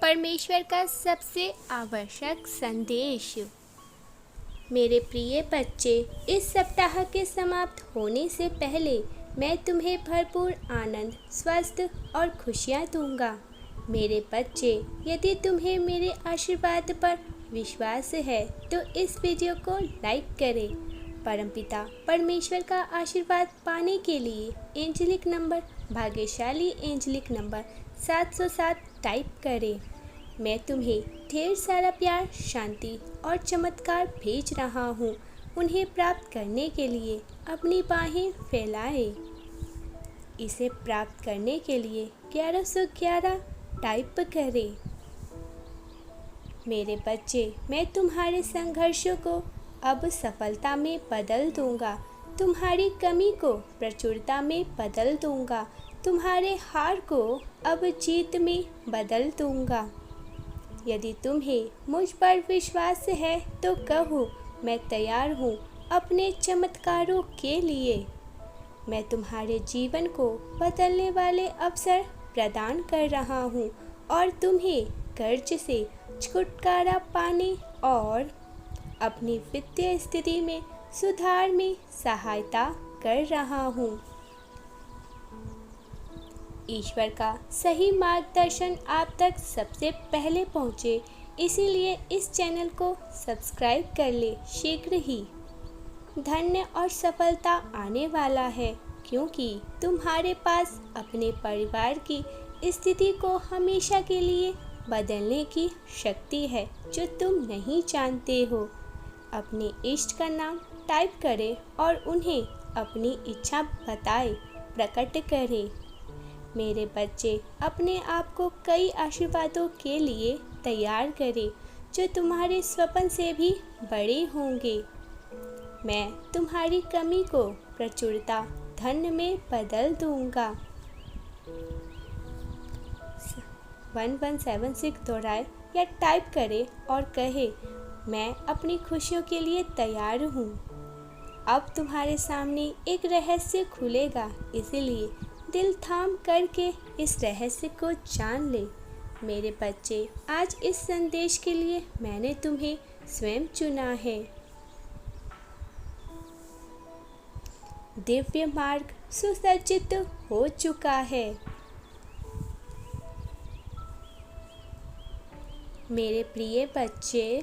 परमेश्वर का सबसे आवश्यक संदेश। मेरे प्रिय बच्चे, इस सप्ताह के समाप्त होने से पहले मैं तुम्हें भरपूर आनंद, स्वास्थ्य और खुशियाँ दूंगा। मेरे बच्चे, यदि तुम्हें मेरे आशीर्वाद पर विश्वास है तो इस वीडियो को लाइक करें। परमपिता परमेश्वर का आशीर्वाद पाने के लिए एंजेलिक नंबर, भाग्यशाली एंजेलिक नंबर 707 टाइप करें। मैं तुम्हें ढेर सारा प्यार, शांति और चमत्कार भेज रहा हूँ। उन्हें प्राप्त करने के लिए अपनी बाहें फैलाएं। इसे प्राप्त करने के लिए 1111 टाइप करें। मेरे बच्चे, मैं तुम्हारे संघर्षों को अब सफलता में बदल दूंगा। तुम्हारी कमी को प्रचुरता में बदल दूंगा। तुम्हारे हार को अब जीत में बदल दूंगा। यदि तुम्हें मुझ पर विश्वास है तो कहो, मैं तैयार हूँ अपने चमत्कारों के लिए। मैं तुम्हारे जीवन को बदलने वाले अवसर प्रदान कर रहा हूँ और तुम्हें कर्ज से छुटकारा पाने और अपनी वित्तीय स्थिति में सुधार में सहायता कर रहा हूँ। ईश्वर का सही मार्गदर्शन आप तक सबसे पहले पहुँचे, इसीलिए इस चैनल को सब्सक्राइब कर ले। शीघ्र ही धन्य और सफलता आने वाला है, क्योंकि तुम्हारे पास अपने परिवार की स्थिति को हमेशा के लिए बदलने की शक्ति है जो तुम नहीं जानते हो। अपने इष्ट का नाम टाइप करें और उन्हें अपनी इच्छा बताएं, प्रकट करें। मेरे बच्चे, अपने आप को कई आशीर्वादों के लिए तैयार करें जो तुम्हारे स्वप्न से भी बड़े होंगे। मैं तुम्हारी कमी को प्रचुरता, धन में बदल दूंगा। 1176 दोहराए या टाइप करें और कहे, मैं अपनी खुशियों के लिए तैयार हूँ। अब तुम्हारे सामने एक रहस्य खुलेगा, इसीलिए दिल थाम करके इस रहस्य को जान ले। मेरे बच्चे, आज इस संदेश के लिए मैंने तुम्हें स्वयं चुना है। दिव्य मार्ग सुसज्जित हो चुका है। मेरे प्रिय बच्चे,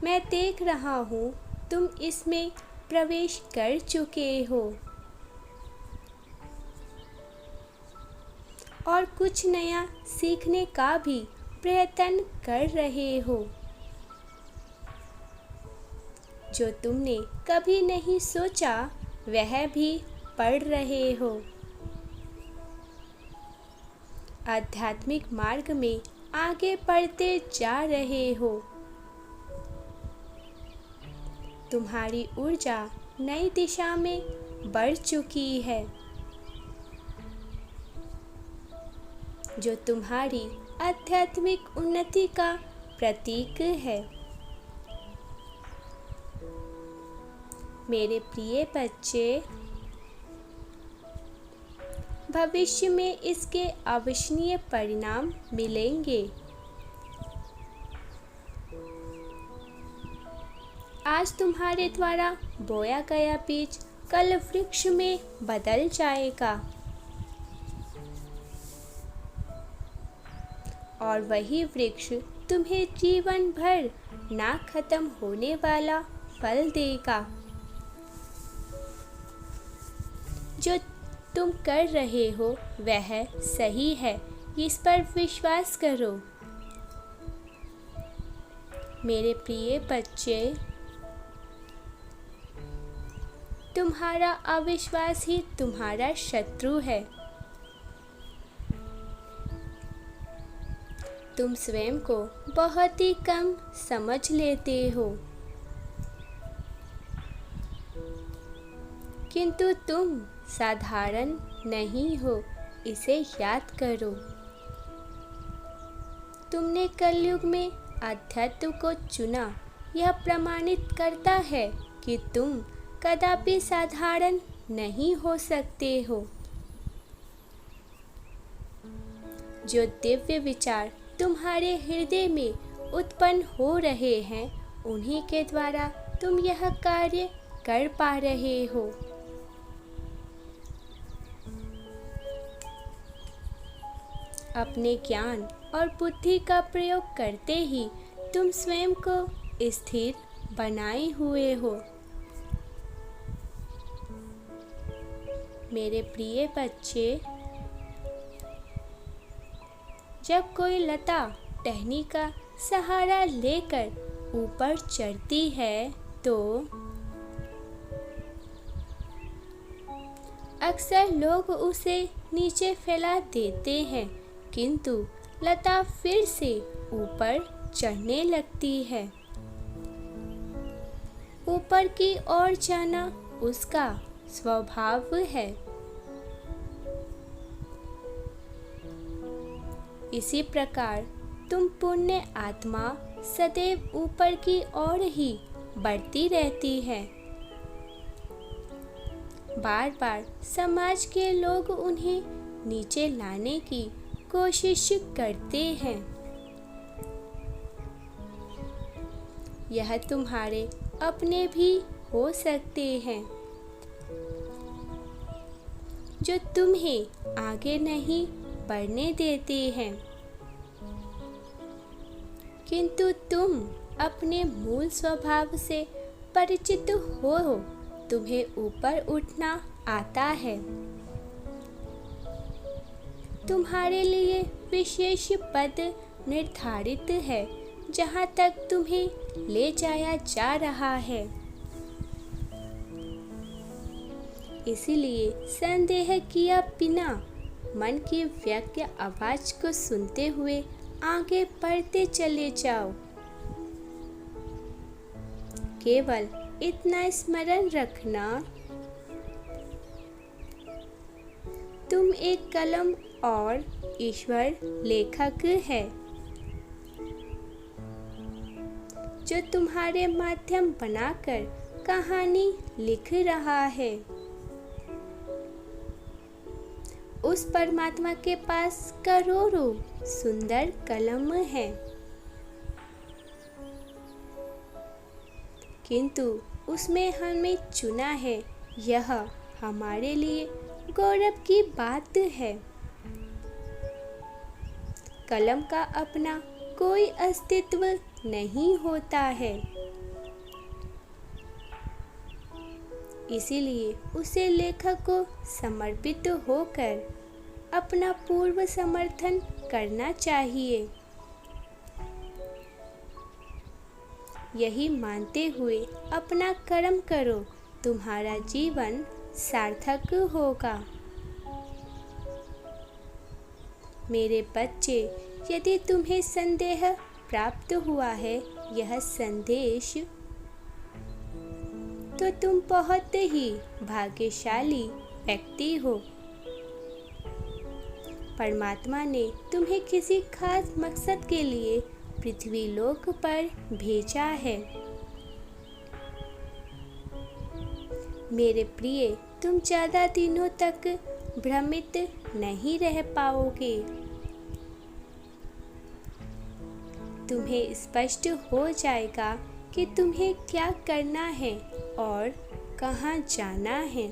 मैं देख रहा हूँ तुम इसमें प्रवेश कर चुके हो और कुछ नया सीखने का भी प्रयत्न कर रहे हो। जो तुमने कभी नहीं सोचा वह भी पढ़ रहे हो। आध्यात्मिक मार्ग में आगे बढ़ते जा रहे हो। तुम्हारी ऊर्जा नई दिशा में बढ़ चुकी है, जो तुम्हारी आध्यात्मिक उन्नति का प्रतीक है। मेरे प्रिय बच्चे, भविष्य में इसके अविश्वसनीय परिणाम मिलेंगे। आज तुम्हारे द्वारा बोया गया बीज कल वृक्ष में बदल जाएगा और वही वृक्ष तुम्हें जीवन भर ना खत्म होने वाला फल देगा। जो तुम कर रहे हो वह सही है, इस पर विश्वास करो। मेरे प्रिय बच्चे, तुम्हारा अविश्वास ही तुम्हारा शत्रु है। तुम स्वयं को बहुत ही कम समझ लेते हो, किंतु तुम साधारण नहीं हो, इसे याद करो। तुमने कलयुग में अध्यात्म को चुना, यह प्रमाणित करता है कि तुम कदापि साधारण नहीं हो सकते हो। जो दिव्य विचार तुम्हारे हृदय में उत्पन्न हो रहे हैं, उन्हीं के द्वारा तुम यह कार्य कर पा रहे हो। अपने ज्ञान और बुद्धि का प्रयोग करते ही तुम स्वयं को स्थिर बनाए हुए हो। मेरे प्रिय बच्चे, जब कोई लता टहनी का सहारा लेकर ऊपर चढ़ती है तो अक्सर लोग उसे नीचे फैला देते हैं, किंतु लता फिर से ऊपर चढ़ने लगती है। ऊपर की ओर जाना उसका स्वभाव है। इसी प्रकार तुम पुण्य आत्मा सदैव ऊपर की ओर ही बढ़ती रहती है। बार बार समाज के लोग उन्हें नीचे लाने की कोशिश करते हैं। यह तुम्हारे अपने भी हो सकते हैं, जो तुम्हें आगे नहीं बढ़ने देते हैं, किंतु तुम अपने मूल स्वभाव से परिचित हो, तुम्हें ऊपर उठना आता है। तुम्हारे लिए विशेष पद निर्धारित है, जहाँ तक तुम्हें ले जाया जा रहा है। इसीलिए संदेह किया बिना मन की व्यक्त आवाज को सुनते हुए आगे बढ़ते चले जाओ। केवल इतना स्मरण रखना, तुम एक कलम और ईश्वर लेखक है, जो तुम्हारे माध्यम बनाकर कहानी लिख रहा है। उस परमात्मा के पास करोड़ों सुंदर कलम है, किंतु उसमें हमें चुना है। यह हमारे लिए गौरव की बात है। कलम का अपना कोई अस्तित्व नहीं होता है, इसीलिए उसे लेखक को समर्पित होकर अपना पूर्व समर्थन करना चाहिए। यही मानते हुए अपना कर्म करो, तुम्हारा जीवन सार्थक होगा। मेरे बच्चे, यदि तुम्हें संदेह प्राप्त हुआ है यह संदेश, तो तुम बहुत ही भाग्यशाली व्यक्ति हो। परमात्मा ने तुम्हें किसी खास मकसद के लिए पृथ्वी लोक पर भेजा है। मेरे प्रिय, तुम ज़्यादा दिनों तक भ्रमित नहीं रह पाओगे। तुम्हें स्पष्ट हो जाएगा कि तुम्हें क्या करना है और कहाँ जाना है।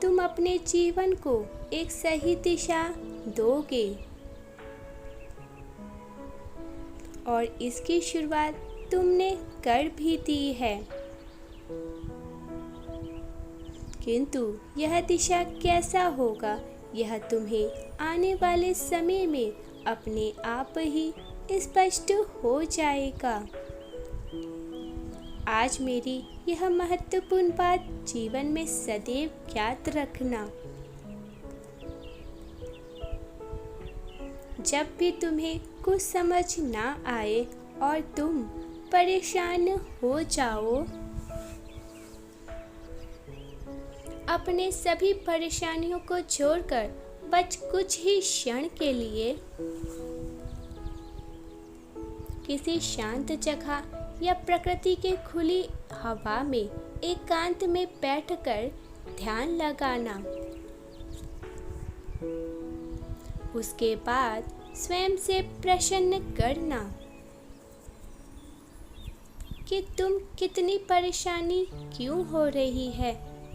तुम अपने जीवन को एक सही दिशा दोगे और इसकी शुरुआत तुमने कर भी दी है, किंतु यह दिशा कैसा होगा यह तुम्हें आने वाले समय में अपने आप ही स्पष्ट हो जाएगा। आज मेरी यह महत्वपूर्ण बात जीवन में सदैव ज्ञात रखना। जब भी तुम्हें कुछ समझ ना आए और तुम परेशान हो जाओ, अपने सभी परेशानियों को छोड़कर बस कुछ ही क्षण के लिए किसी शांत जगह या प्रकृति के खुली हवा में एकांत में बैठकर ध्यान लगाना। उसके बाद स्वयं से प्रश्न करना कि तुम कितनी परेशानी क्यों हो रही है,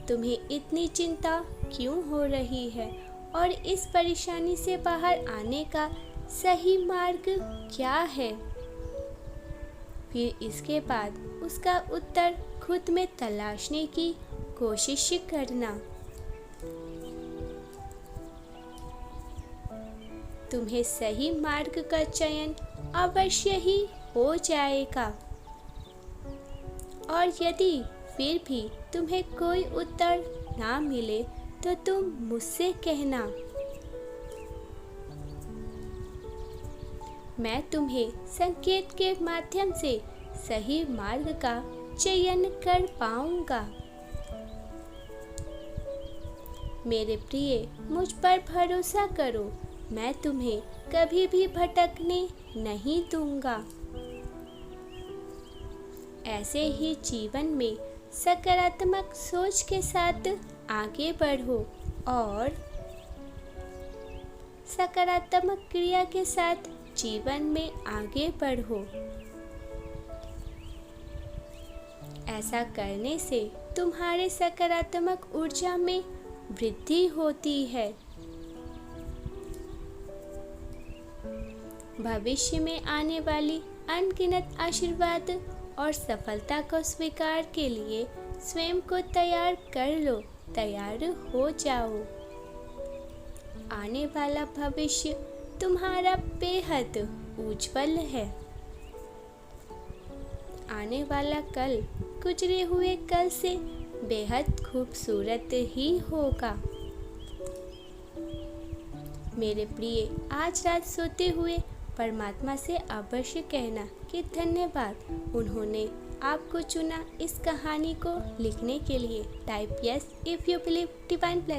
तुम्हें इतनी चिंता क्यों हो रही है और इस परेशानी से बाहर आने का सही मार्ग क्या है। फिर इसके बाद उसका उत्तर खुद में तलाशने की कोशिश करना। तुम्हें सही मार्ग का चयन अवश्य ही हो जाएगा और यदि फिर भी तुम्हें कोई उत्तर ना मिले तो तुम मुझसे कहना। मैं तुम्हें संकेत के माध्यम से सही मार्ग का चयन कर पाऊंगा। मेरे प्रिय, मुझ पर भरोसा करो, मैं तुम्हें कभी भी भटकने नहीं दूंगा। ऐसे ही जीवन में सकारात्मक सोच के साथ आगे बढ़ो और सकारात्मक क्रिया के साथ जीवन में आगे बढ़ो। ऐसा करने से तुम्हारे सकारात्मक ऊर्जा में वृद्धि होती है। भविष्य में आने वाली अनगिनत आशीर्वाद और सफलता को स्वीकार के लिए स्वयं को तैयार कर लो, तैयार हो जाओ। आने वाला भविष्य तुम्हारा बेहद उज्जवल है। आने वाला कल गुजरे हुए कल से बेहद खूबसूरत ही होगा। मेरे प्रिय, आज रात सोते हुए परमात्मा से अवश्य कहना कि धन्यवाद, उन्होंने आपको चुना इस कहानी को लिखने के लिए। Type yes if you believe divine blessing.